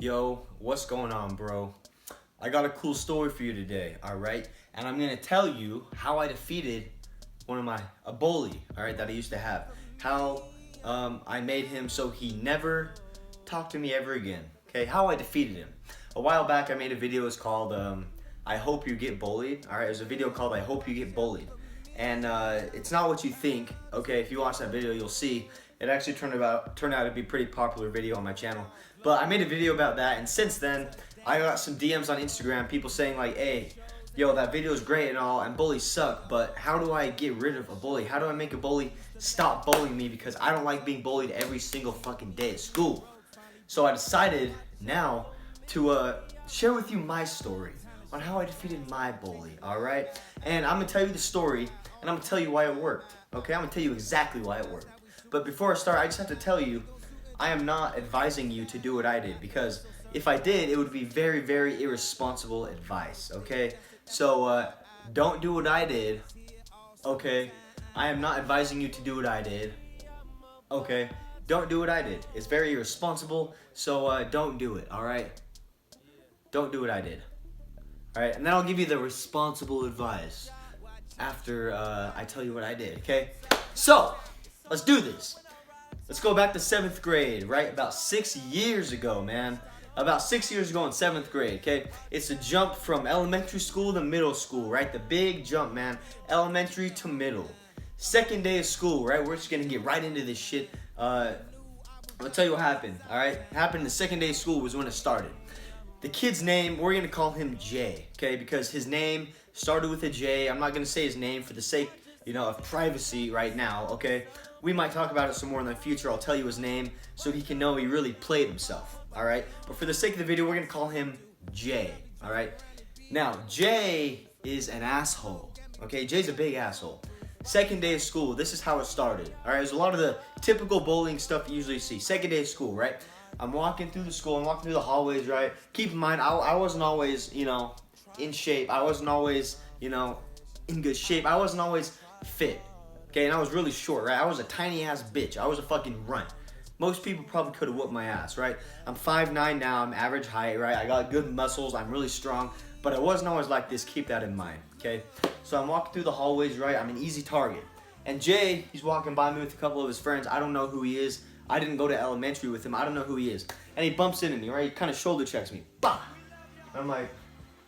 Yo, what's going on, bro? I got a cool story for you today, alright? And I'm gonna tell you how I defeated a bully, alright, that I used to have. How I made him so he never talked to me ever again. Okay, how I defeated him. A while back I made a video, it's called I Hope You Get Bullied. Alright, there's a video called I Hope You Get Bullied. And it's not what you think, okay? If you watch that video, you'll see it actually turned out to be a pretty popular video on my channel. But I made a video about that, and since then, I got some DMs on Instagram, people saying like, hey, yo, that video is great and all, and bullies suck, but how do I get rid of a bully? How do I make a bully stop bullying me? Because I don't like being bullied every single fucking day at school. So I decided now to share with you my story on how I defeated my bully, alright? And I'm gonna tell you the story, and I'm gonna tell you why it worked, okay? I'm gonna tell you exactly why it worked. But before I start, I just have to tell you, I am not advising you to do what I did, because if I did, it would be very, very irresponsible advice, okay? So, don't do what I did, okay? I am not advising you to do what I did, okay? Don't do what I did. It's very irresponsible, so don't do it, alright? Don't do what I did, alright? And then I'll give you the responsible advice after I tell you what I did, okay? So, let's do this. Let's go back to 7th grade, right? About 6 years ago, man. About 6 years ago in 7th grade, okay? It's a jump from elementary school to middle school, right? The big jump, man. Elementary to middle. Second day of school, right? We're just gonna get right into this shit. I'll tell you what happened, all right? What happened the second day of school was when it started. The kid's name, we're gonna call him Jay, okay? Because his name started with a J. I'm not gonna say his name for the sake, of privacy right now, okay? We might talk about it some more in the future. I'll tell you his name so he can know he really played himself, all right? But for the sake of the video, we're gonna call him Jay, all right? Now, Jay is an asshole, okay? Jay's a big asshole. Second day of school, this is how it started, all right? There's a lot of the typical bullying stuff you usually see. Second day of school, right? I'm walking through the school, I'm walking through the hallways, right? Keep in mind, I wasn't always, in shape. I wasn't always, in good shape. I wasn't always fit. Okay, and I was really short, right? I was a tiny ass bitch. I was a fucking runt. Most people probably could have whooped my ass, right? I'm 5'9" now, I'm average height, right? I got good muscles, I'm really strong, but I wasn't always like this, keep that in mind, okay? So I'm walking through the hallways, right? I'm an easy target. And Jay, he's walking by me with a couple of his friends. I don't know who he is. I didn't go to elementary with him. I don't know who he is. And he bumps into me, right? He kind of shoulder checks me. Bah! And I'm like,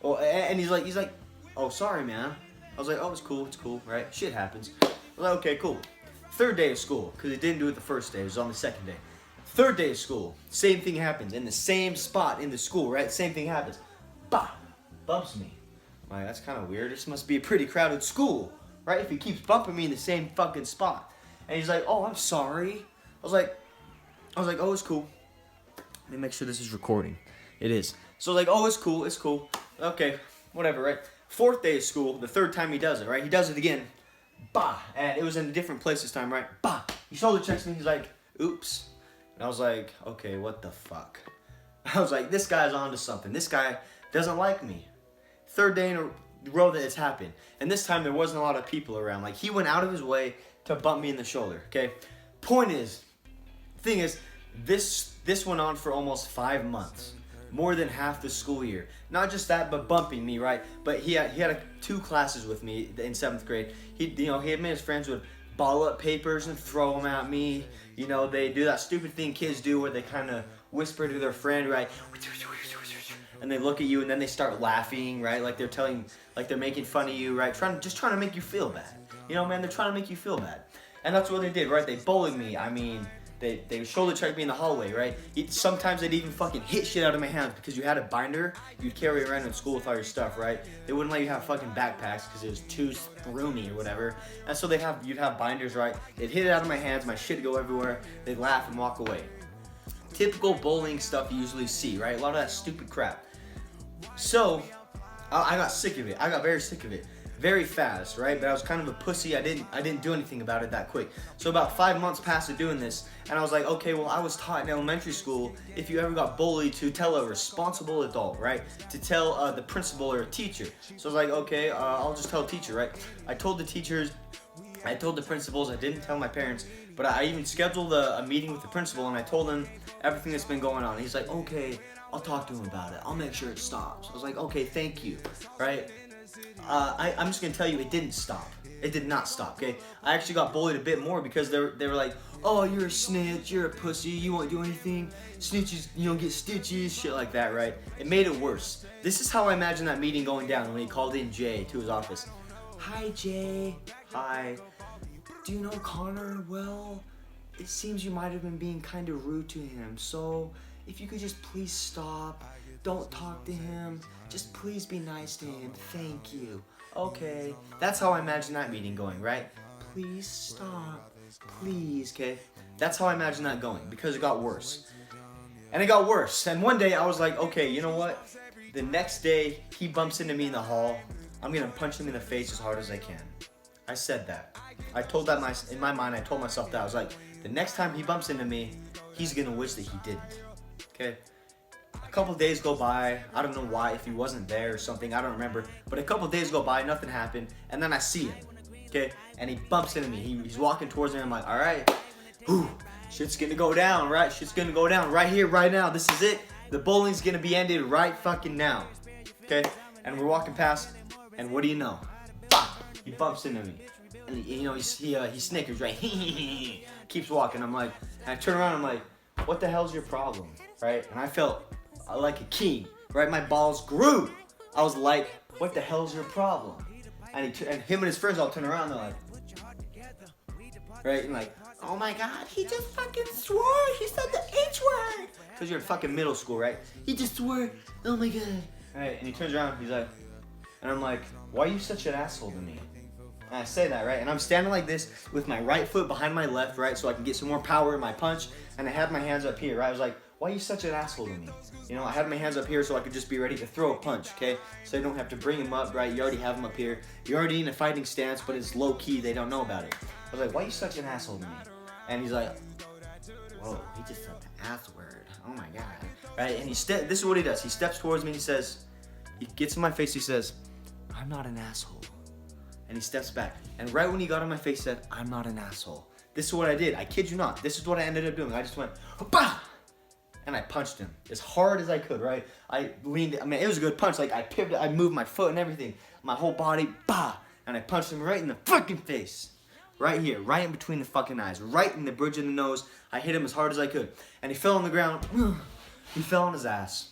oh, and he's like, oh, sorry, man. I was like, oh, it's cool, right? Shit happens. I was like, okay, cool. Third day of school, because he didn't do it the first day. It was on the second day. Third day of school, same thing happens. In the same spot in the school, right? Same thing happens. Bah! Bumps me. I'm like, that's kind of weird. This must be a pretty crowded school, right? If he keeps bumping me in the same fucking spot. And he's like, oh, I'm sorry. I was like, oh, it's cool. Let me make sure this is recording. It is. So I was like, oh, it's cool. Okay, whatever, right? Fourth day of school, the third time he does it, right? He does it again. Bah! And it was in a different place this time, right? Bah! He shoulder checks me. He's like, oops. And I was like, okay, what the fuck? I was like, this guy's onto something. This guy doesn't like me. Third day in a row that it's happened. And this time there wasn't a lot of people around. Like, he went out of his way to bump me in the shoulder, okay? Thing is, this went on for almost 5 months. More than half the school year. Not just that, but bumping me, right? But he had 2 classes with me in 7th grade. He and his friends would ball up papers and throw them at me. They do that stupid thing kids do where they kind of whisper to their friend, right? And they look at you and then they start laughing, right? Like they're making fun of you, right? Just trying to make you feel bad. Man, they're trying to make you feel bad. And that's what they did, right? They bullied me. I mean, they shoulder checked me in the hallway, right? Sometimes they'd even fucking hit shit out of my hands because you had a binder you'd carry around in school with all your stuff, right? They wouldn't let you have fucking backpacks because it was too roomy or whatever. And so you'd have binders, right? They'd hit it out of my hands, my shit would go everywhere. They'd laugh and walk away. Typical bullying stuff you usually see, right? A lot of that stupid crap. So, I got sick of it. I got very sick of it. Very fast, right? But I was kind of a pussy. I didn't do anything about it that quick. So about 5 months passed of doing this, and I was like, okay, well, I was taught in elementary school, if you ever got bullied, to tell a responsible adult, right? To tell the principal or a teacher. So I was like, okay, I'll just tell a teacher, right? I told the teachers, I told the principals, I didn't tell my parents, But I even scheduled a meeting with the principal, and I told him everything that's been going on. He's like, okay, I'll talk to him about it. I'll make sure it stops. I was like, okay, thank you, right? I'm just gonna tell you, it didn't stop. It did not stop, okay? I actually got bullied a bit more because they were like, oh, you're a snitch, you're a pussy, you won't do anything, snitches, you don't get stitches, shit like that, right? It made it worse. This is how I imagine that meeting going down when he called in Jay to his office. Hi, Jay. Hi. Do you know Connor? Well, it seems you might have been being kind of rude to him, so if you could just please stop, don't talk to him, just please be nice to him, thank you. Okay, that's how I imagine that meeting going, right? Please stop, please, okay? That's how I imagine that going, because it got worse. And it got worse, and one day I was like, okay, you know what? The next day, he bumps into me in the hall, I'm gonna punch him in the face as hard as I can. I said that. I told that in my mind, I told myself that. I was like, the next time he bumps into me, he's gonna wish that he didn't, okay? A couple days go by, I don't know why, if he wasn't there or something, I don't remember, but a couple days go by, nothing happened, and then I see him, okay, and he bumps into me, he's walking towards me, I'm like, alright, shit's gonna go down, right, shit's gonna go down, right here, right now, this is it, the bullying's gonna be ended right fucking now, okay, and we're walking past, and what do you know, he bumps into me, and he snickers, right, keeps walking, I'm like, and I turn around, I'm like, what the hell's your problem, right, and I felt like a king, right? My balls grew. I was like, what the hell's your problem? And him and his friends all turn around, they're like, right? And like, oh my God, he just fucking swore. He said the H word. Because you're in fucking middle school, right? He just swore, oh my God. Right? And he turns around, he's like, and I'm like, why are you such an asshole to me? And I say that, right? And I'm standing like this with my right foot behind my left, right? So I can get some more power in my punch. And I had my hands up here, right? I was like, why are you such an asshole to me? You know, I had my hands up here so I could just be ready to throw a punch, okay? So I don't have to bring him up, right? You already have him up here. You're already in a fighting stance, but it's low key. They don't know about it. I was like, why are you such an asshole to me? And he's like, whoa, he just said the ass word. Oh my God. Right? And this is what he does. He steps towards me and he gets in my face, he says, I'm not an asshole. And he steps back. And right when he got in my face, he said, I'm not an asshole. This is what I did. I kid you not. This is what I ended up doing. I just went, bah! And I punched him as hard as I could, right? I leaned, I mean, it was a good punch. Like, I pivoted, I moved my foot and everything. My whole body, bah! And I punched him right in the fucking face. Right here, right in between the fucking eyes. Right in the bridge of the nose. I hit him as hard as I could. And he fell on the ground. He fell on his ass.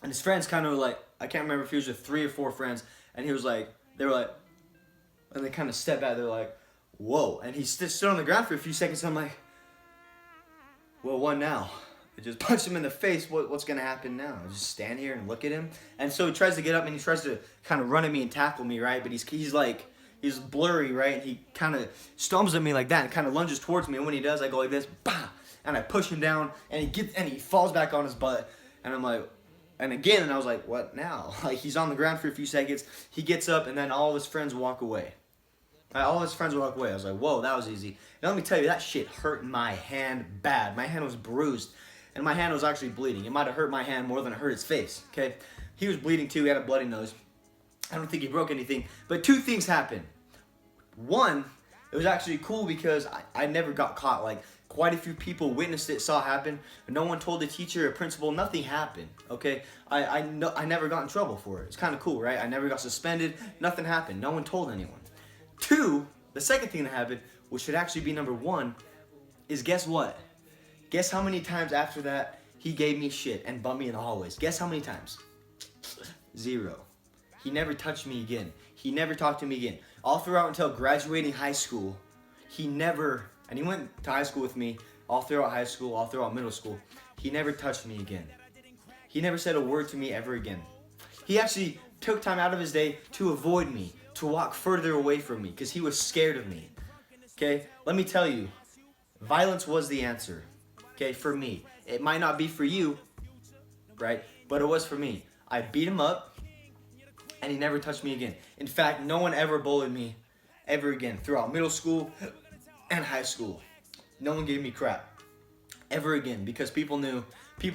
And his friends kind of were like, I can't remember if he was with 3 or 4 friends. And he was like, they were like, and they kind of stepped back. They're like, whoa. And he stood on the ground for a few seconds. And I'm like, well, what now? I just punched him in the face. What's going to happen now? I just stand here and look at him. And so he tries to get up and he tries to kind of run at me and tackle me, right? But he's blurry, right? And he kind of stumbles at me like that and kind of lunges towards me. And when he does, I go like this, bah! And I push him down and he falls back on his butt. And I'm like, and again, and I was like, what now? Like, he's on the ground for a few seconds. He gets up and then all of his friends walk away. All his friends walk away. I was like, whoa, that was easy. Now let me tell you, that shit hurt my hand bad. My hand was bruised. And my hand was actually bleeding. It might have hurt my hand more than it hurt his face, okay? He was bleeding too. He had a bloody nose. I don't think he broke anything. But 2 things happened. One, it was actually cool because I never got caught. Like, quite a few people witnessed it, saw it happen. No one told the teacher or principal. Nothing happened, okay? I never got in trouble for it. It's kind of cool, right? I never got suspended. Nothing happened. No one told anyone. 2, the second thing that happened, which should actually be number 1, is guess what? Guess how many times after that he gave me shit and bumped me in the hallways? Guess how many times? 0. He never touched me again. He never talked to me again. All throughout until graduating high school, he went to high school with me all throughout high school, all throughout middle school. He never touched me again. He never said a word to me ever again. He actually took time out of his day to avoid me, to walk further away from me, because he was scared of me. Okay? Let me tell you, violence was the answer. Okay, for me. It might not be for you, right? But it was for me. I beat him up, and he never touched me again. In fact, no one ever bullied me ever again throughout middle school and high school. No one gave me crap ever again because people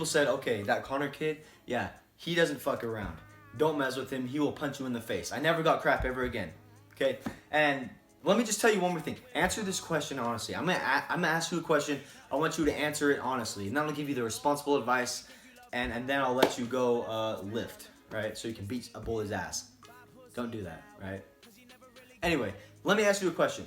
said, okay, that Connor kid, yeah, he doesn't fuck around. Don't mess with him. He will punch you in the face. I never got crap ever again, okay? And let me just tell you one more thing. Answer this question honestly. I'm gonna ask you a question. I want you to answer it honestly. And I'm gonna give you the responsible advice, and then I'll let you go lift, right? So you can beat a bully's ass. Don't do that, right? Anyway, let me ask you a question.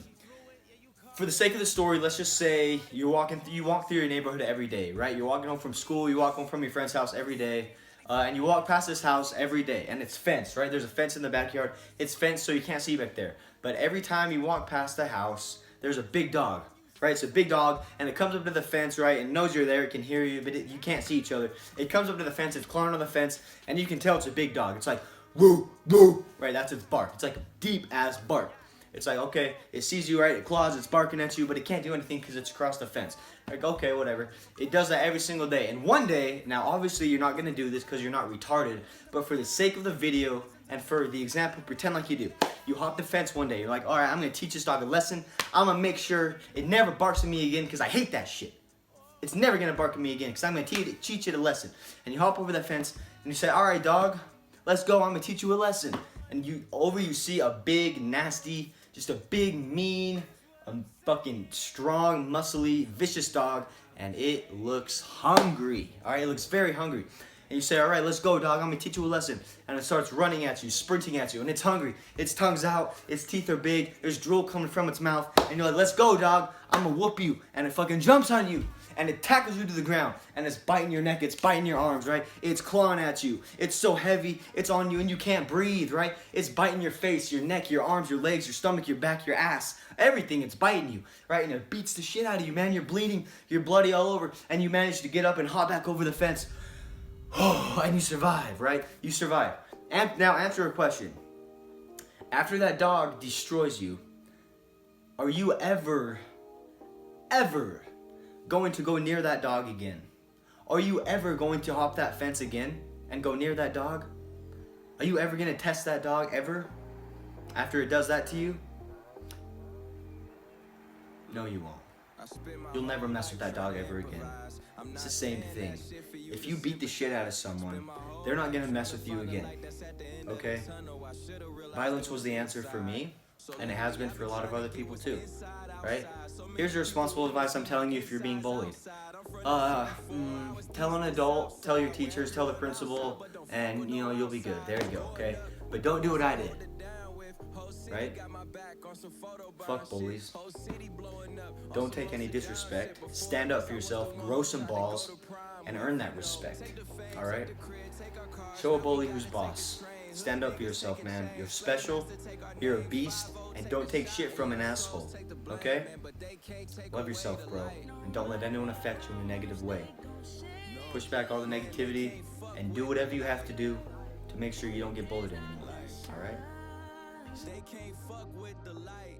For the sake of the story, let's just say you walk through your neighborhood every day, right? You're walking home from school, you walk home from your friend's house every day, and you walk past this house every day, and it's fenced, right? There's a fence in the backyard. It's fenced so you can't see back there. But every time you walk past the house, there's a big dog, right? It's a big dog, and it comes up to the fence, right? And knows you're there, it can hear you, but you can't see each other. It comes up to the fence, it's clawing on the fence, and you can tell it's a big dog. It's like, woo, woo, right? That's its bark. It's like a deep-ass bark. It's like, okay, it sees you, right? It claws, it's barking at you, but it can't do anything because it's across the fence. Like, okay, whatever. It does that every single day. And one day, now obviously you're not going to do this because you're not retarded, but for the sake of the video and for the example, pretend like you do. You hop the fence one day. You're like, all right, I'm going to teach this dog a lesson. I'm going to make sure it never barks at me again because I hate that shit. It's never going to bark at me again because I'm going to teach it a lesson. And you hop over that fence and you say, all right, dog, let's go. I'm going to teach you a lesson. And you see a big, nasty, just a big, mean, fucking strong, muscly, vicious dog, and it looks hungry. All right, it looks very hungry. And you say, all right, let's go, dog. I'm going to teach you a lesson. And it starts running at you, sprinting at you, and it's hungry. Its tongue's out. Its teeth are big. There's drool coming from its mouth. And you're like, let's go, dog. I'm going to whoop you. And it fucking jumps on you. And it tackles you to the ground. And it's biting your neck. It's biting your arms, right? It's clawing at you. It's so heavy. It's on you and you can't breathe, right? It's biting your face, your neck, your arms, your legs, your stomach, your back, your ass. Everything. It's biting you, right? And it beats the shit out of you, man. You're bleeding. You're bloody all over. And you manage to get up and hop back over the fence. And you survive, right? You survive. And now answer a question. After that dog destroys you, are you ever going to go near that dog again? Are you ever going to hop that fence again and go near that dog? Are you ever going to test that dog ever after it does that to you? No, you won't. You'll never mess with that dog ever again. It's the same thing. If you beat the shit out of someone, they're not going to mess with you again. Okay? Violence was the answer for me, and it has been for a lot of other people too. Right? Here's your responsible advice I'm telling you if you're being bullied. Tell an adult, tell your teachers, tell the principal, and you'll be good. There you go, okay? But don't do what I did. Right? Fuck bullies. Don't take any disrespect. Stand up for yourself, grow some balls, and earn that respect. Alright? Show a bully who's boss. Stand up for yourself, man. You're special, you're a beast, and don't take shit from an asshole. Okay? Love yourself, bro. And don't let anyone affect you in a negative way. Push back all the negativity, and do whatever you have to do to make sure you don't get bullied anymore. Alright? They can't fuck with the light.